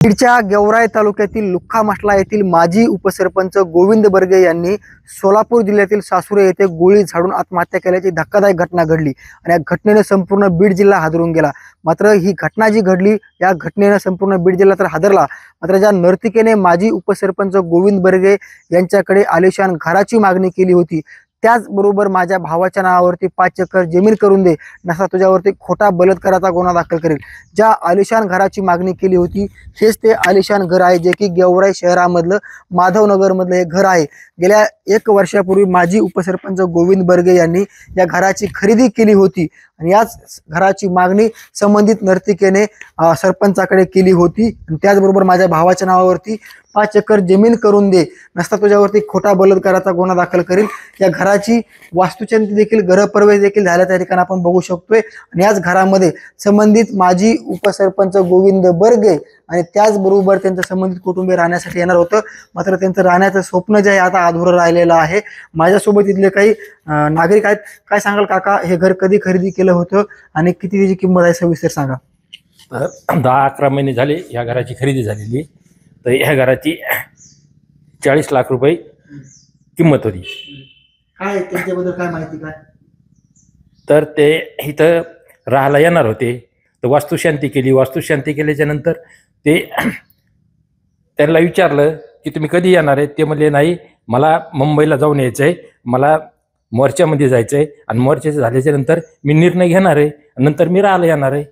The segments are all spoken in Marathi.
बीडच्या गेवराई तालुक्यातील लुक्खामसला येथील माजी उपसरपंच गोविंद बर्गे यांनी सोलापूर जिल्ह्यातील सासुरे येथे गोळी झाडून आत्महत्या केल्याची धक्कादायक घटना घडली आणि या घटनेने संपूर्ण बीड जिल्हा हादरून गेला। मात्र ही घटना जी घडली या घटनेने संपूर्ण बीड जिल्हा तर हादरला। मात्र ज्या नर्तिकेने माजी उपसरपंच गोविंद बर्गे यांच्याकडे आलिशान घराची मागणी केली होती, त्याचबरोबर माझ्या भावाच्या नावावरती 5 एकर जमीन करून दे, नसा तुझ्यावरती खोटा बलात्काराचा गुन्हा दाखल करेल, ज्या आलिशान घराची मागणी केली होती हेच ते आलिशान घर आहे जे की गेवराई शहरामधलं माधवनगरमधलं हे घर आहे। गेल्या 1 वर्षापूर्वी माजी उपसरपंच गोविंद बर्गे यांनी या घराची खरेदी केली होती आणि याच घराची मागणी संबंधित नर्तिकेने सरपंचाकडे केली होती आणि त्याचबरोबर माझ्या भावाच्या नावावरती 5 एकर जमीन करून दे, नसता तुझ्यावरती खोटा बलात्काराचा गुन्हा दाखल करेल। या घराची वास्तुशांती देखील गृहप्रवेश देखील झाला त्या ठिकाणी आपण बघू शकतोय आणि याच घरामध्ये संबंधित माजी उपसरपंच गोविंद बर्गे आणि त्याचबरोबर त्यांचं संबंधित कुटुंबीय राहण्यासाठी येणार होतं। मात्र त्यांचं राहण्याचं स्वप्न जे आहे आता अधुरं राहिलेलं आहे। माझ्यासोबत इथले काही नागरिक आहेत। काय सांगाल काका, हे घर कधी खरेदी केलं होतं आणि किती त्याची किंमत आहे सविस्तर सांगा। तर 10-11 महिने झाले या घराची खरेदी झालेली। तर ह्या घराची 40 लाख रुपये किंमत होती। काय त्यांच्याबद्दल काय माहिती काय? तर ते इथं राहायला येणार होते, तर वास्तुशांती केली। वास्तुशांती केल्याच्या नंतर ते त्यांना विचारलं की तुम्ही कधी येणार आहे? ते म्हणले नाही, मला मुंबईला जाऊन यायचं आहे, मला मोर्चामध्ये जायचं आहे आणि मोर्चाचं झाल्याच्या नंतर मी निर्णय घेणार आहे, नंतर मी राहायला येणार आहे,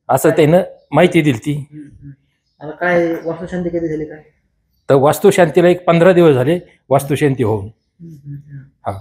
असं त्यानं माहिती दिली ती। काय वास्तुशांती कधी झाली काय? तर वास्तुशांतीला 15 दिवस झाले वास्तुशांती होऊन। हा,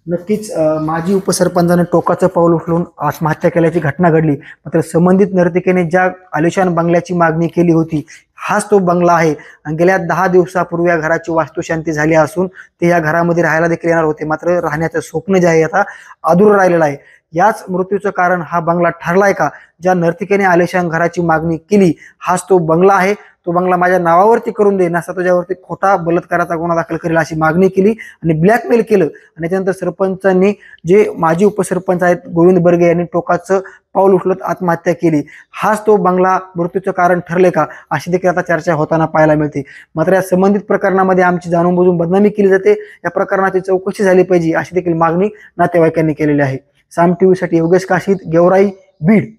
नक्कीच माजी उपसरपंचाने टोकाचं पाऊल उचलून आत्महत्या केल्याची घटना घडली। मात्र संबंधित नर्तिकेने ज्या आलिशान बंगल्याची मागणी केली होती हाच तो बंगला आहे आणि गेल्या 10 दिवसापूर्वी या घराची वास्तुशांती झाली असून ते या घरामध्ये राहायला देखील येणार होते। मात्र राहण्याचं स्वप्न जे आहे आता अधुरं राहिलेलं आहे। याच मृत्यूचं कारण हा बंगला ठरलाय का? ज्या नर्तिकेने आलिशान घराची मागणी केली हाच तो बंगला आहे। तो बंगला माझ्या नावावरती करून दे, नसा तुझ्यावरती खोटा बलात्काराचा गुन्हा दाखल करेल अशी मागणी केली आणि ब्लॅकमेल केलं आणि त्यानंतर सरपंचांनी जे माजी उपसरपंच आहेत गोविंद बर्गे यांनी टोकाचं पाऊल उचलत आत्महत्या केली। हाच तो बंगला मृत्यूचं कारण ठरले का अशी देखील आता चर्चा होताना पाहायला मिळते। मात्र या संबंधित प्रकरणामध्ये आमची जाणून बुजून बदनामी केली जाते, या प्रकरणाची चौकशी झाली पाहिजे अशी देखील मागणी नातेवाईकांनी केलेली आहे। साम टीव्ही साठी योगेश काशीद, गेवराई, बीड।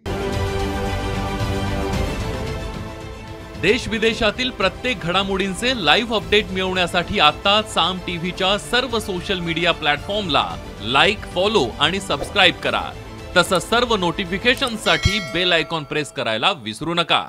देश विदेशातील प्रत्येक घडामोडींचे लाईव्ह अपडेट मिळवण्यासाठी आता साम टीव्हीच्या सर्व सोशल मीडिया प्लॅटफॉर्मला लाईक, फॉलो आणि सबस्क्राईब करा। तसंच सर्व नोटिफिकेशनसाठी बेल आयकॉन प्रेस करायला विसरू नका।